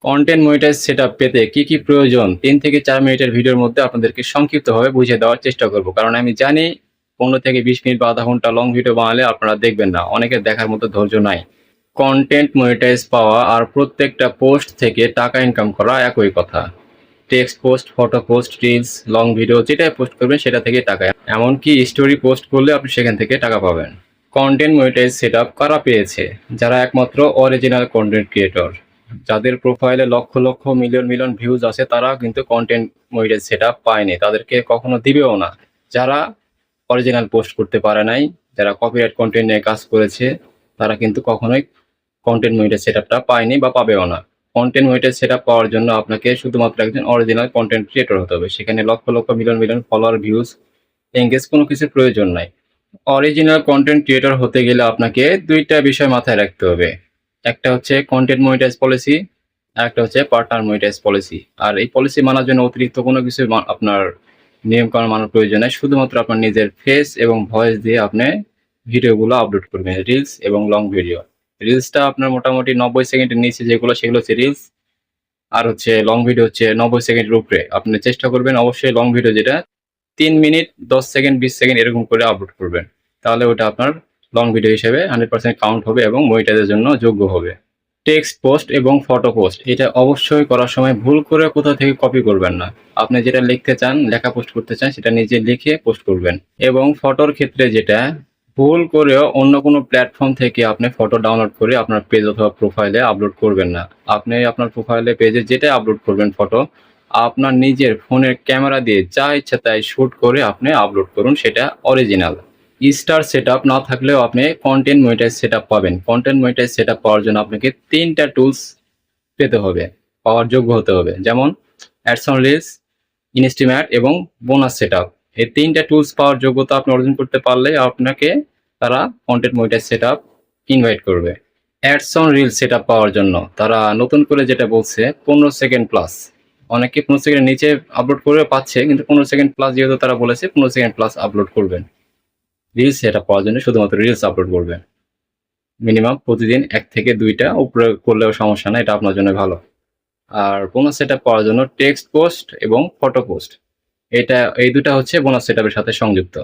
Content monetize setup পেতে কি, কি প্রয়োজন ৩ থেকে ৪ মিনিটের ভিডিওর মধ্যে আপনাদেরকে সংক্ষিপ্তভাবে বুঝিয়ে দেওয়ার চেষ্টা করব। কারণ আমি জানি ১৫ থেকে ২০ মিনিট বা আধা ঘন্টা লং ভিডিও বানালে আপনারা দেখবেন না। অনেকের দেখার মতো ধৈর্য নাই। কন্টেন্ট মনিটাইজ পাওয়া আর প্রত্যেকটা পোস্ট থেকে টাকা ইনকাম করা একই কথা। Text post, photo post, reels, long video যেটাই পোস্ট করবেন সেটা থেকেই টাকা। এমনকি স্টোরি পোস্ট করলে আপনি সেখান থেকে টাকা পাবেন। কন্টেন্ট মনিটাইজ সেটআপ কারা পেয়েছে? যারা একমাত্র অরিজিনাল কন্টেন্ট ক্রিয়েটর। যাদের প্রোফাইলে lakh lakh million million views আছে তারা কিন্তু কন্টেন্ট মনিটাইজ সেটআপ পায়নি, তাদেরকে কখনো দিবেও না। যারা অরিজিনাল পোস্ট করতে পারে নাই, যারা কপিরাইট কন্টেন্ট নিয়ে কাজ করেছে, তারা কিন্তু কখনোই কন্টেন্ট মনিটাইজ সেটআপটা পায়নি বা পাবেও না। কন্টেন্ট মনিটাইজ সেটআপ পাওয়ার জন্য আপনাকে শুধুমাত্র একজন অরিজিনাল কন্টেন্ট ক্রিয়েটর হতে হবে। সেখানে lakh lakh million million follower, views, engage কোনো কিছুর প্রয়োজন নাই। অরিজিনাল কন্টেন্ট ক্রিয়েটর হতে গেলে আপনাকে ২ টা বিষয় মাথায় রাখতে হবে। একটা হচ্ছে কন্টেন্ট মনিটাইজ পলিসি, আরেকটা হচ্ছে পার্টনার মনিটাইজ পলিসি। আর এই পলিসি মানার জন্য অতিরিক্ত কোনো কিছু আপনার নিয়মকানুন মানার প্রয়োজন নাই। শুধুমাত্র আপনার নিজের ফেস এবং ভয়েস দিয়ে আপনি ভিডিওগুলো আপলোড করবেন, রিলস এবং লং ভিডিও। রিলসটা আপনার মোটামুটি ৯০ সেকেন্ডের নিচে যেগুলো সেগুলো হচ্ছে রিলস, আর হচ্ছে লং ভিডিও হচ্ছে ৯০ সেকেন্ডের উপরে। আপনি চেষ্টা করবেন অবশ্যই লং ভিডিও যেটা ৩ মিনিট ১০ সেকেন্ড ২০ সেকেন্ড এরকম করে আপলোড করবেন। তাহলে ওটা আপনার লং ভিডিও হিসেবে 100% কাউন্ট হবে এবং মনিটাইজের জন্য যোগ্য হবে। টেক্সট পোস্ট এবং ফটো পোস্ট এটা অবশ্যই করার সময় ভুল করে কোথাও থেকে কপি করবেন না। আপনি যেটা লিখতে চান, লেখা পোস্ট করতে চান সেটা নিজে লিখে পোস্ট করবেন। এবং ফটোর ক্ষেত্রে যেটা ভুল করেও অন্য কোনো প্ল্যাটফর্ম থেকে আপনি ফটো ডাউনলোড করে আপনার পেজ অথবা প্রোফাইলে আপলোড করবেন না। আপনি আপনার প্রোফাইলে পেজে যেটাই আপলোড করবেন ফটো, আপনার নিজের ফোনের ক্যামেরা দিয়ে যা ইচ্ছা তাই শুট করে আপনি আপলোড করুন, সেটা অরিজিনাল। স্টার সেটআপ না থাকলেও আপনি কন্টেন্ট মনিটাইজ সেটআপ পাবেন। কন্টেন্ট মনিটাইজ সেটআপ পাওয়ার জন্য আপনাকে ৩ টা টুলস পেতে হবে, পাওয়ার যোগ্য হতে হবে। যেমন অ্যাডস অন রিলস, ইনস্টিম্যাট এবং বোনাস সেটআপ। এই ৩ টা টুলস পাওয়ার যোগ্যতা আপনি অর্জন করতে পারলে আপনাকে তারা কন্টেন্ট মনিটাইজ সেটআপ ইনভাইট করবে। অ্যাডস অন রিলস সেটআপ পাওয়ার জন্য তারা নতুন করে যেটা বলছে ১৫ সেকেন্ড প্লাস। অনেকে ১৫ সেকেন্ডের নিচে আপলোড করে পাচ্ছে, কিন্তু ১৫ সেকেন্ড প্লাস যেহেতু তারা বলেছে ১৫ সেকেন্ড প্লাস আপলোড করবেন। রিলস সেটআপ পাওয়ার জন্য শুধুমাত্র রিলস আপলোড করবেন। মিনিমাম প্রতিদিন ১ থেকে ২ টা, উপরে করলেও সমস্যা নাই, এটা আপনার জন্য ভালো। আর বোনাস সেটআপ পাওয়ার জন্য টেক্সট পোস্ট এবং ফটো পোস্ট। এই ২ টা হচ্ছে বোনাস সেটআপের সাথে সংযুক্ত।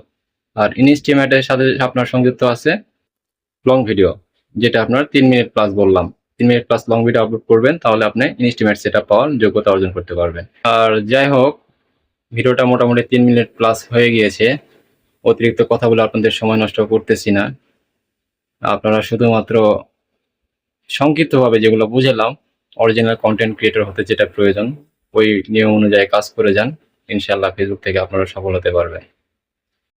আর ইনস্টিমেটের সাথে আপনার সংযুক্ত আছে লং ভিডিও, যেটা আপনার ৩ মিনিট প্লাস বললাম। ৩ minute plus long video upload করবেন, তাহলে আপনি ইনস্টিমেট সেটআপ পাওয়ার যোগ্যতা অর্জন করতে পারবেন। আর যাই হোক, ভিডিওটা মোটামুটি ৩ মিনিট প্লাস হয়ে গিয়েছে। অতিরিক্ত কথা বলে আপনাদের সময় নষ্ট করতেছি না। আপনারা শুধুমাত্র সংক্ষিপ্তভাবে যেগুলো বুঝালাম, অরিজিনাল কন্টেন্ট ক্রিয়েটর হতে যেটা প্রয়োজন, ওই নিয়ম অনুযায়ী কাজ করে যান। ইনশাআল্লাহ ফেসবুক থেকে আপনারা সফল হতে পারবেন।